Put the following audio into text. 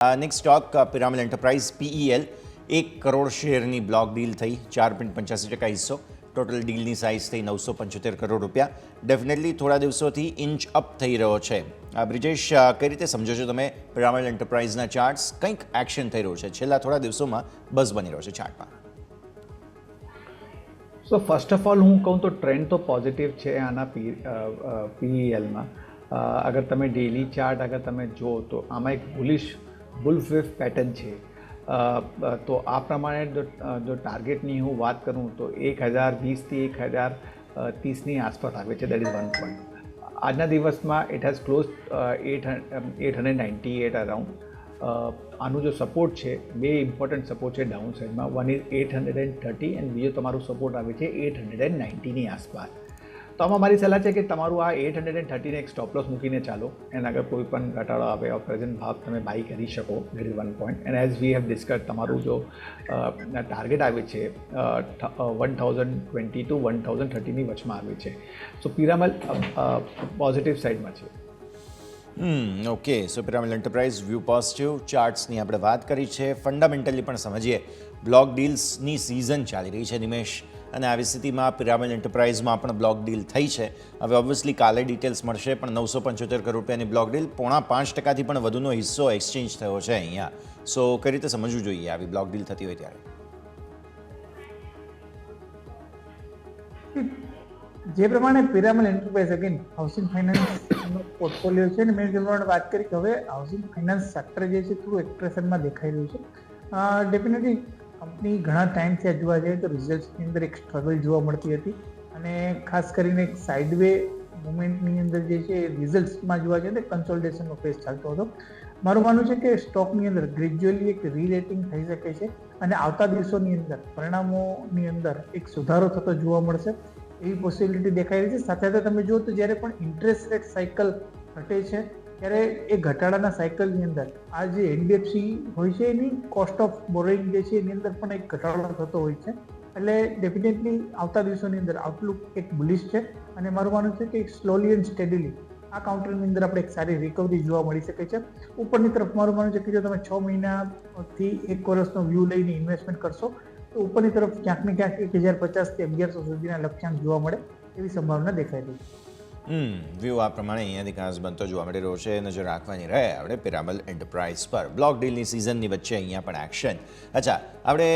Next stock Piramal enterprise PEL 1 crore શેરની block deal થઈ 4.85% હિસ્સો. ટોટલ ડીલની સાઇઝ થઈ 975 કરોડ રૂપિયા. ડેફિનેટલી થોડા દિવસોથી ઇંચ અપ થઈ રહ્યો છે. બ્રિજેશ, કઈ રીતે સમજો છો તમે પિરામલ એન્ટરપ્રાઇઝના ચાર્ટ્સ? કંઈક એક્શન થઈ રહ્યું છે, છેલ્લા થોડા દિવસોમાં બઝ બની રહ્યો છે ચાર્ટમાં. સો ફર્સ્ટ ઓફ ઓલ હું કહું તો ટ્રેન્ડ તો પોઝિટિવ છે આના PELમાં. અગર તમે ડેલી ચાર્ટ અગર તમે જુઓ તો આમાં એક બુલ્ફ વેવ પેટર્ન છે. તો આ પ્રમાણે જો ટાર્ગેટની હું વાત કરું તો 1020થી 1030ની આસપાસ આવે છે. That is 1 point. આજના દિવસમાં ઇટ હેઝ ક્લોઝ 898 અરાઉન્ડ. આનું જો સપોર્ટ છે, બે ઇમ્પોર્ટન્ટ સપોર્ટ છે ડાઉન સાઇડમાં. વન ઇઝ 830 એન્ડ બીજો તમારું સપોર્ટ આવે છે 890ની આસપાસ. તો આમાં મારી સલાહ છે કે તમારું આ 830ને એક સ્ટોપ લોસ મૂકીને ચાલો, એના આગળ કોઈ પણ ઘટાડો આવે ઓર પ્રેઝન્ટ ભાવ તમે બાય કરી શકો. That is 1 point. And as we have discuss, તમારું જો ટાર્ગેટ આવે છે 1020 ટુ 1030ની વચમાં આવે છે. સો પિરામલ પોઝિટિવ સાઇડમાં છે. ઓકે, સો પિરામલ એન્ટરપ્રાઇઝ વ્યૂ પોઝિટિવ. ચાર્ટ્સની આપણે વાત કરી છે, ફંડામેન્ટલી પણ સમજીએ. બ્લોક ડીલ્સની સિઝન ચાલી રહી છે નિમેશ, અને આવી સ્થિતિમાં પિરામલ એન્ટરપ્રાઇઝમાં પણ બ્લોક ડીલ થઈ છે. હવે ઓબ્વિયસલી કાલે ડિટેલ્સ મળશે, પણ 975 કરોડ રૂપિયાની બ્લોક ડીલ 0.5%થી પણ વધુનો હિસ્સો એક્સચેન્જ થયો છે અહીંયા. સો કઈ રીતે સમજવું જોઈએ આવી બ્લોક ડીલ થતી હોય ત્યારે? જે પ્રમાણે પિરામલ એન્ટરપ્રાઇઝ અગેન હાઉસિંગ ફાઇનાન્સનો પોર્ટફોલિયો છે ને, મેં જે પ્રમાણે વાત કરી કે હવે હાઉસિંગ ફાઇનાન્સ સેક્ટર જે છે થોડું એક્સપ્રેશનમાં દેખાઈ રહ્યું છે. ડેફિનેટલી કંપની ઘણા ટાઈમથી જોવા જઈએ તો રિઝલ્ટ્સની અંદર એક સ્ટ્રગલ જોવા મળતી હતી, અને ખાસ કરીને એક સાઇડવે મુવમેન્ટની અંદર જે છે રિઝલ્ટ્સમાં જોવા જઈએ તો કન્સોલિડેશનનો ફેઝ ચાલતો હતો. મારું માનવું છે કે સ્ટોકની અંદર ગ્રેજ્યુઅલી એક રીરેટિંગ થઈ શકે છે, અને આવતા દિવસોની અંદર પરિણામોની અંદર એક સુધારો થતો જોવા મળશે એવી પોસિબિલિટી દેખાઈ રહી છે. સાથે સાથે તમે જુઓ તો જ્યારે પણ ઇન્ટરેસ્ટ રેટ સાયકલ ઘટે છે ત્યારે એ ઘટાડાના સાયકલની અંદર આ જે NBFC હોય છે એની કોસ્ટ ઓફ બોરોઈંગ જે છે એની અંદર પણ એક ઘટાડો થતો હોય છે. એટલે ડેફિનેટલી આવતા દિવસોની અંદર આઉટલુક એક બુલિશ છે, અને મારું માનવું છે કે સ્લોલી એન્ડ સ્ટેડીલી આ કાઉન્ટરની અંદર આપણે એક સારી રિકવરી જોવા મળી શકે છે. ઉપરની તરફ મારું માનવું છે કે જો તમે 6 મહિનાથી 1 વર્ષનો વ્યૂ લઈને ઇન્વેસ્ટમેન્ટ કરશો તો ઉપરની તરફ ક્યાંક ને ક્યાંક 1050થી 1100 સુધીના લક્ષ્યાંક જોવા મળે એવી સંભાવના દેખાઈ રહી છે. વ્યૂ આ પ્રમાણે અહીંયાથી ખાસ બનતો જોવા મળી રહ્યો છે. નજર રાખવાની રહે આપણે પિરામલ એન્ટરપ્રાઇઝ પર. બ્લોક ડીલની સિઝનની વચ્ચે અહીંયા પણ એક્શન. અચ્છા, આપણે